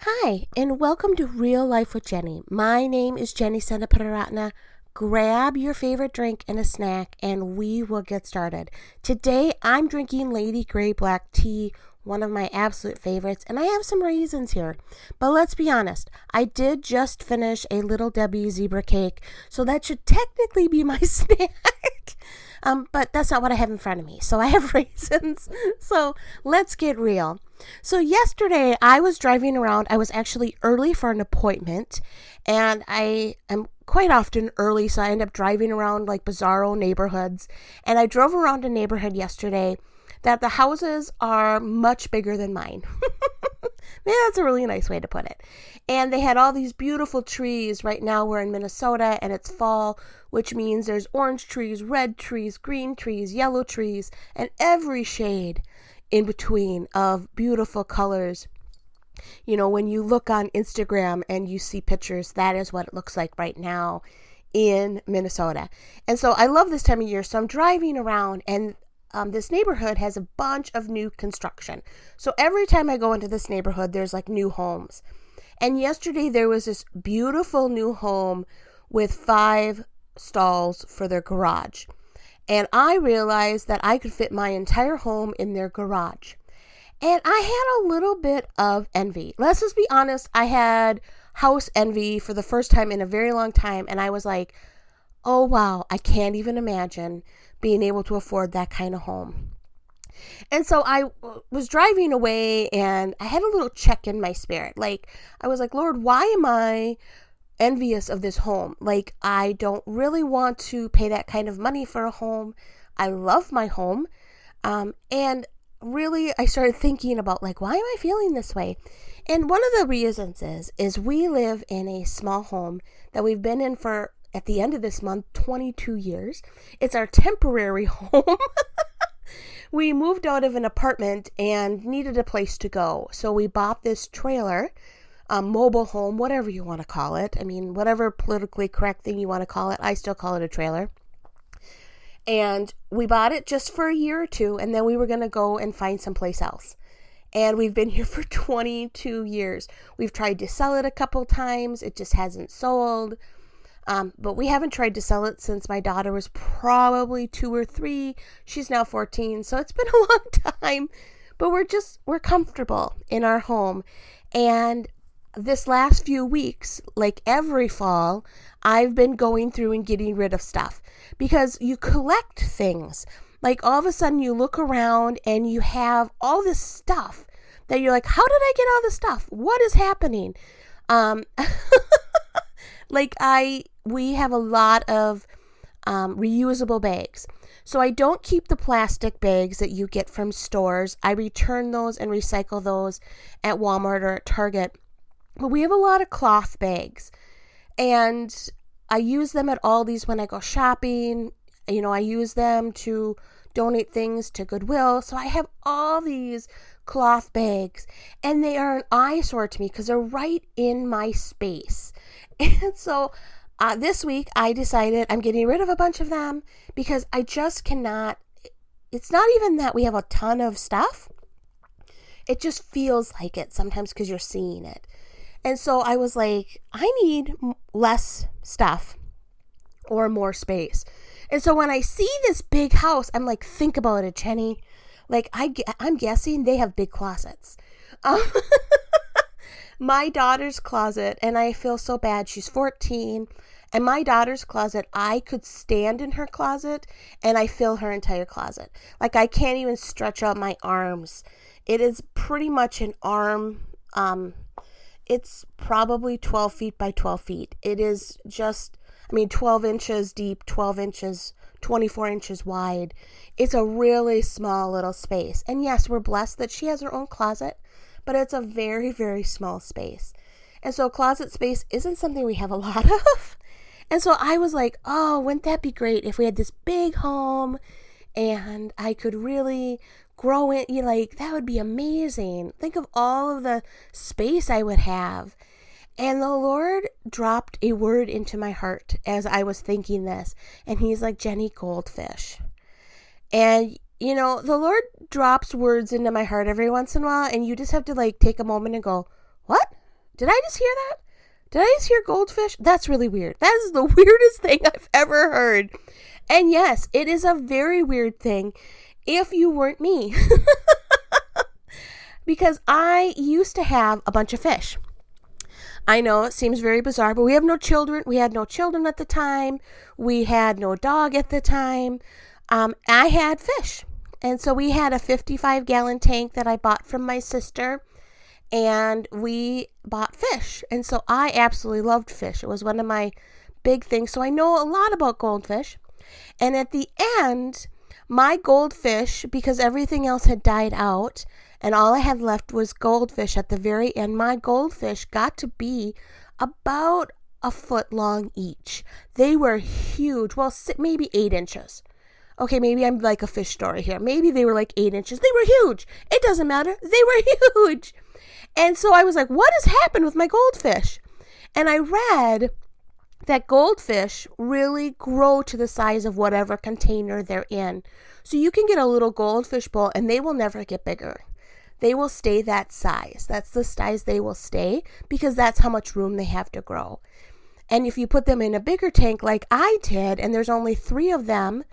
Hi, and welcome to Real Life with Jenny. My name is Jenny Sendaparatna. Grab your favorite drink and a snack, and we will get started. Today, I'm drinking Lady Grey Black Tea, one of my absolute favorites, and I have some reasons here. But let's be honest, I did just finish a Little Debbie zebra cake, so that should technically be my snack. But that's not what I have in front of me, so I have reasons. So let's get real. So yesterday I was driving around. I was actually early for an appointment, and I am quite often early, so I end up driving around like bizarro neighborhoods. And I drove around a neighborhood yesterday that the houses are much bigger than mine. Maybe that's a really nice way to put it. And they had all these beautiful trees. Right now we're in Minnesota and it's fall, which means there's orange trees, red trees, green trees, yellow trees, and every shade in between of beautiful colors. You know, when you look on Instagram and you see pictures, that is what it looks like right now in Minnesota. And so I love this time of year. So I'm driving around, and this neighborhood has a bunch of new construction. So every time I go into this neighborhood, there's like new homes. And yesterday there was this beautiful new home with 5 stalls for their garage. And I realized that I could fit my entire home in their garage. And I had a little bit of envy. Let's just be honest. I had house envy for the first time in a very long time. And I was like, oh, wow, I can't even imagine being able to afford that kind of home. And so I was driving away and I had a little check in my spirit. Like, I was like, Lord, why am I envious of this home? Like, I don't really want to pay that kind of money for a home. I love my home. And really, I started thinking about, like, why am I feeling this way? And one of the reasons is we live in a small home that we've been in for, at the end of this month, 22 years. It's our temporary home. We moved out of an apartment and needed a place to go. So we bought this trailer, mobile home, whatever you want to call it. I mean, whatever politically correct thing you want to call it. I still call it a trailer. And we bought it just for a year or two, and then we were going to go and find someplace else. And we've been here for 22 years. We've tried to sell it a couple times. It just hasn't sold. But we haven't tried to sell it since my daughter was probably 2 or 3. She's now 14. So it's been a long time, but we're comfortable in our home. And this last few weeks, like every fall, I've been going through and getting rid of stuff because you collect things. Like all of a sudden you look around and you have all this stuff that you're like, how did I get all this stuff? What is happening? We have a lot of reusable bags. So I don't keep the plastic bags that you get from stores. I return those and recycle those at Walmart or at Target. But we have a lot of cloth bags. And I use them at Aldi's when I go shopping. You know, I use them to donate things to Goodwill. So I have all these cloth bags. And they are an eyesore to me because they're right in my space. And so this week I decided I'm getting rid of a bunch of them because I just cannot. It's not even that we have a ton of stuff. It just feels like it sometimes because you're seeing it. And so I was like, I need less stuff or more space. And so when I see this big house, I'm like, think about it, Jenny. Like, I'm guessing they have big closets. My daughter's closet, and I feel so bad. She's 14. And my daughter's closet, I could stand in her closet and I fill her entire closet. Like, I can't even stretch out my arms. It is pretty much an arm. It's probably 12 feet by 12 feet. It is just, 12 inches deep, 12 inches, 24 inches wide. It's a really small little space. And yes, we're blessed that she has her own closet, but it's a very, very small space. And so closet space isn't something we have a lot of. And so I was like, oh, wouldn't that be great if we had this big home and I could really grow it? Like, that would be amazing. Think of all of the space I would have. And the Lord dropped a word into my heart as I was thinking this. And he's like, Jenny, goldfish. And, you know, the Lord drops words into my heart every once in a while. And you just have to like take a moment and go, what? Did I just hear that? Did I just hear goldfish? That's really weird. That is the weirdest thing I've ever heard. And yes, it is a very weird thing if you weren't me. Because I used to have a bunch of fish. I know it seems very bizarre, but we have no children. We had no children at the time. We had no dog at the time. I had fish. And so we had a 55-gallon tank that I bought from my sister. And we bought fish. And so I absolutely loved fish. It was one of my big things. So I know a lot about goldfish. And at the end, my goldfish, because everything else had died out, and all I had left was goldfish at the very end, my goldfish got to be about a foot long each. They were huge. Well, maybe 8 inches. Okay, maybe I'm like a fish story here. Maybe they were like 8 inches. They were huge. It doesn't matter. They were huge. And so I was like, what has happened with my goldfish? And I read that goldfish really grow to the size of whatever container they're in. So you can get a little goldfish bowl and they will never get bigger. They will stay that size. That's the size they will stay because that's how much room they have to grow. And if you put them in a bigger tank like I did, and there's only 3 of them,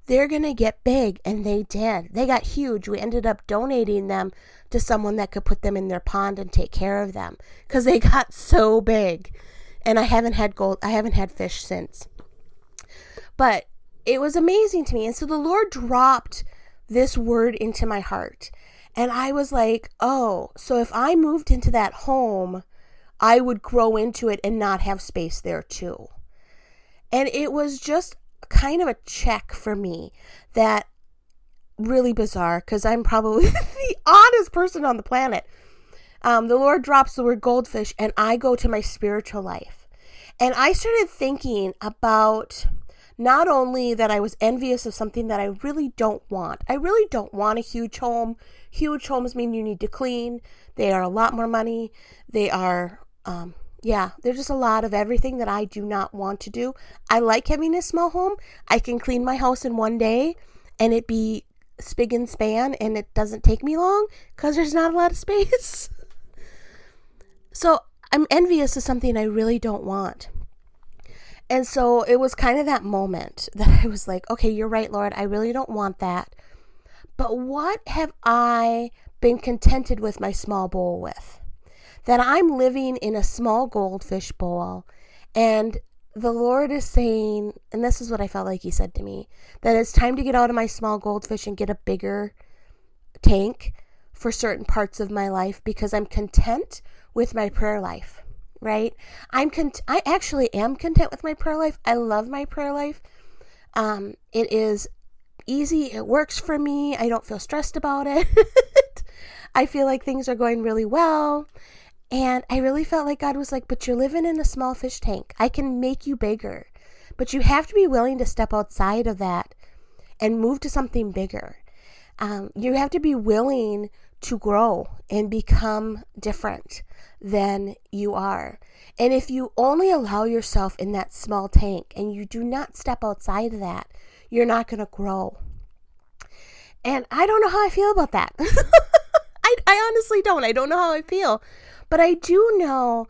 they're going to get big. And they did. They got huge. We ended up donating them to someone that could put them in their pond and take care of them because they got so big. And I haven't had fish since. But it was amazing to me. And so the Lord dropped this word into my heart. And I was like, oh, so if I moved into that home, I would grow into it and not have space there too. And it was just kind of a check for me that really bizarre because I'm probably the oddest person on the planet. The Lord drops the word goldfish and I go to my spiritual life. And I started thinking about not only that I was envious of something that I really don't want. I really don't want a huge home. Huge homes mean you need to clean. They are a lot more money. They are, they're just a lot of everything that I do not want to do. I like having a small home. I can clean my house in one day and it be spick and span and it doesn't take me long because there's not a lot of space. So I'm envious of something I really don't want. And so it was kind of that moment that I was like, okay, you're right, Lord. I really don't want that. But what have I been contented with my small bowl with? That I'm living in a small goldfish bowl. And the Lord is saying, and this is what I felt like he said to me, that it's time to get out of my small goldfish and get a bigger tank for certain parts of my life because I'm content with my prayer life. Right? I actually am content with my prayer life. I love my prayer life. It is easy. It works for me. I don't feel stressed about it. I feel like things are going really well. And I really felt like God was like, but you're living in a small fish tank. I can make you bigger. But you have to be willing to step outside of that and move to something bigger. You have to be willing to grow and become different than you are. And if you only allow yourself in that small tank and you do not step outside of that, you're not going to grow. And I don't know how I feel about that. I honestly don't. I don't know how I feel. But I do know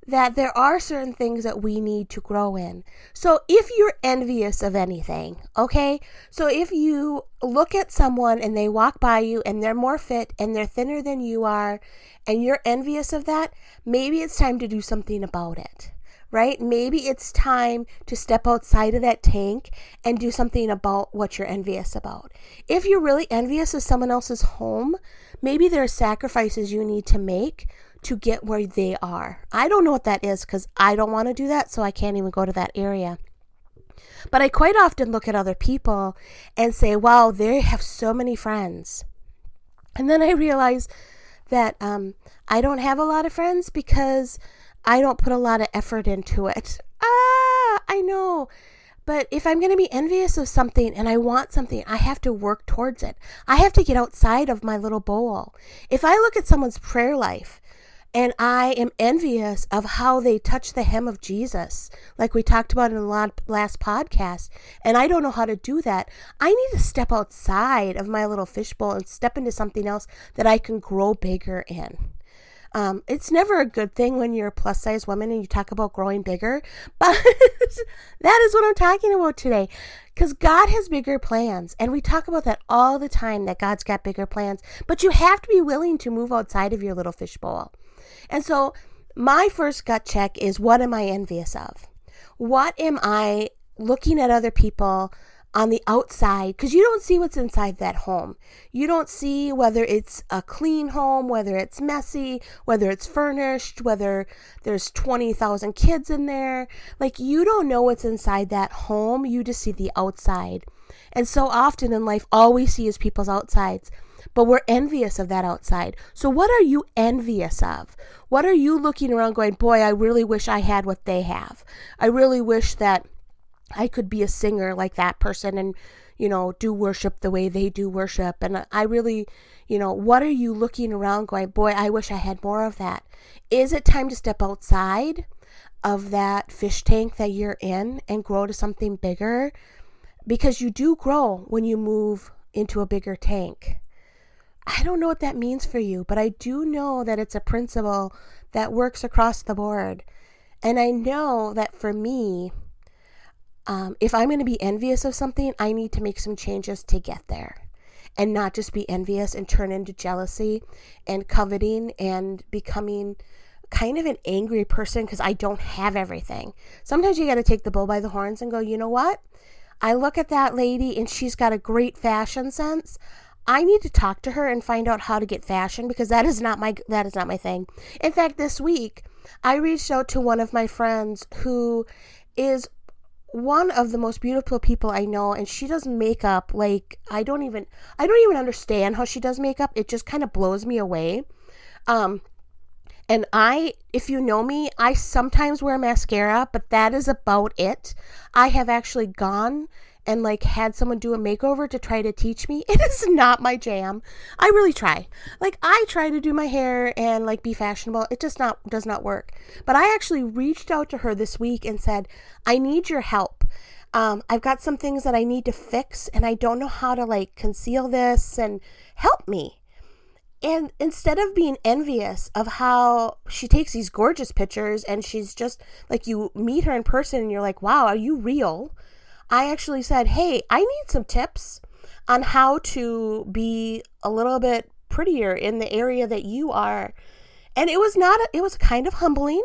that there are certain things that we need to grow in. So if you're envious of anything, okay? So if you look at someone and they walk by you and they're more fit and they're thinner than you are and you're envious of that, maybe it's time to do something about it, right? Maybe it's time to step outside of that tank and do something about what you're envious about. If you're really envious of someone else's home, maybe there are sacrifices you need to make to get where they are. I don't know what that is because I don't want to do that, so I can't even go to that area. But I quite often look at other people and say, wow, they have so many friends. And then I realize that I don't have a lot of friends because I don't put a lot of effort into it. I know. But if I'm going to be envious of something and I want something, I have to work towards it. I have to get outside of my little bowl. If I look at someone's prayer life, and I am envious of how they touch the hem of Jesus, like we talked about in the last podcast, and I don't know how to do that, I need to step outside of my little fishbowl and step into something else that I can grow bigger in. It's never a good thing when you're a plus size woman and you talk about growing bigger, but that is what I'm talking about today. Because God has bigger plans, and we talk about that all the time, that God's got bigger plans, but you have to be willing to move outside of your little fishbowl. And so my first gut check is, what am I envious of? What am I looking at other people on the outside? Because you don't see what's inside that home. You don't see whether it's a clean home, whether it's messy, whether it's furnished, whether there's 20,000 kids in there. Like, you don't know what's inside that home. You just see the outside. And so often in life, all we see is people's outsides, but we're envious of that outside. So what are you envious of? What are you looking around going, boy, I really wish I had what they have. I really wish that I could be a singer like that person and, do worship the way they do worship. And I really, what are you looking around going, boy, I wish I had more of that? Is it time to step outside of that fish tank that you're in and grow to something bigger? Because you do grow when you move into a bigger tank. I don't know what that means for you, but I do know that it's a principle that works across the board. And I know that for me, if I'm going to be envious of something, I need to make some changes to get there, and not just be envious and turn into jealousy and coveting and becoming kind of an angry person because I don't have everything. Sometimes you got to take the bull by the horns and go, you know what? I look at that lady and she's got a great fashion sense. I need to talk to her and find out how to get fashion, because that is not my thing. In fact, this week I reached out to one of my friends who is one of the most beautiful people I know, and she does makeup like I don't even understand how she does makeup. It just kind of blows me away. And if you know me, I sometimes wear mascara, but that is about it. I have actually gone and had someone do a makeover to try to teach me. It is not my jam. I really try. I try to do my hair and be fashionable. It just does not work. But I actually reached out to her this week and said, I need your help. I've got some things that I need to fix, and I don't know how to conceal this, and help me. And instead of being envious of how she takes these gorgeous pictures and she's just you meet her in person and you're like, wow, are you real? I actually said, hey, I need some tips on how to be a little bit prettier in the area that you are. And it was kind of humbling.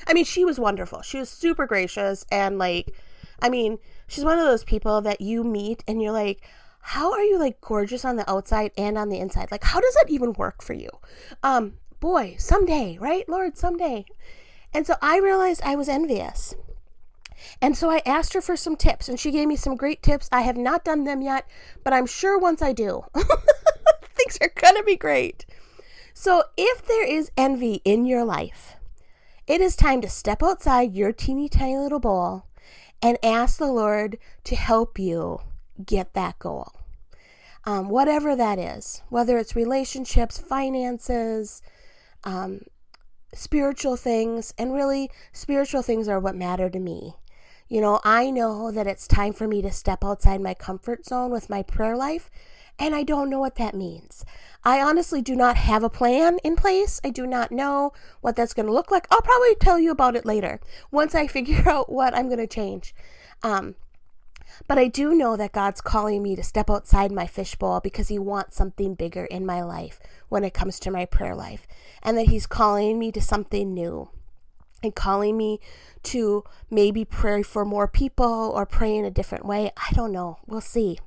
I mean, she was wonderful. She was super gracious. And she's one of those people that you meet and you're like, how are you gorgeous on the outside and on the inside? How does that even work for you? Boy, someday, right? Lord, someday. And so I realized I was envious. And so I asked her for some tips, and she gave me some great tips. I have not done them yet, but I'm sure once I do, things are going to be great. So if there is envy in your life, it is time to step outside your teeny tiny little bowl and ask the Lord to help you get that goal. Whatever that is, whether it's relationships, finances, spiritual things, and really spiritual things are what matter to me. I know that it's time for me to step outside my comfort zone with my prayer life, and I don't know what that means. I honestly do not have a plan in place. I do not know what that's going to look like. I'll probably tell you about it later once I figure out what I'm going to change. But I do know that God's calling me to step outside my fishbowl because he wants something bigger in my life when it comes to my prayer life, and that he's calling me to something new and calling me to maybe pray for more people or pray in a different way. I don't know. We'll see.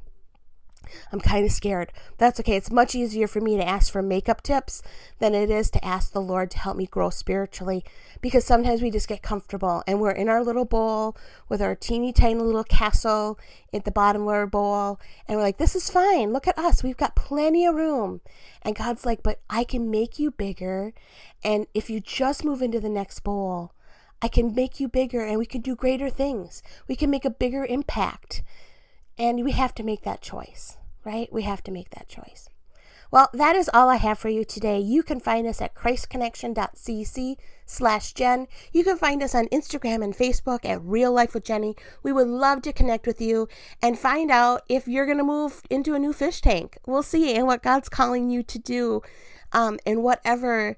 I'm kind of scared. That's okay. It's much easier for me to ask for makeup tips than it is to ask the Lord to help me grow spiritually, because sometimes we just get comfortable and we're in our little bowl with our teeny tiny little castle at the bottom of our bowl, and we're like, this is fine. Look at us. We've got plenty of room. And God's like, but I can make you bigger. And if you just move into the next bowl, I can make you bigger and we can do greater things. We can make a bigger impact. And we have to make that choice, right? We have to make that choice. Well, that is all I have for you today. You can find us at christconnection.cc/Jen. You can find us on Instagram and Facebook at Real Life with Jenny. We would love to connect with you and find out if you're going to move into a new fish tank. We'll see, and what God's calling you to do, and whatever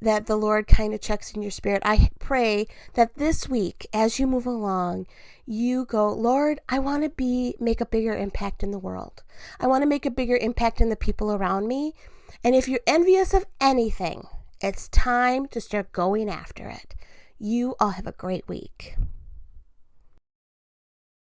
that the Lord kind of checks in your spirit. I pray that this week, as you move along, you go, Lord, I want to make a bigger impact in the world. I want to make a bigger impact in the people around me. And if you're envious of anything, it's time to start going after it. You all have a great week.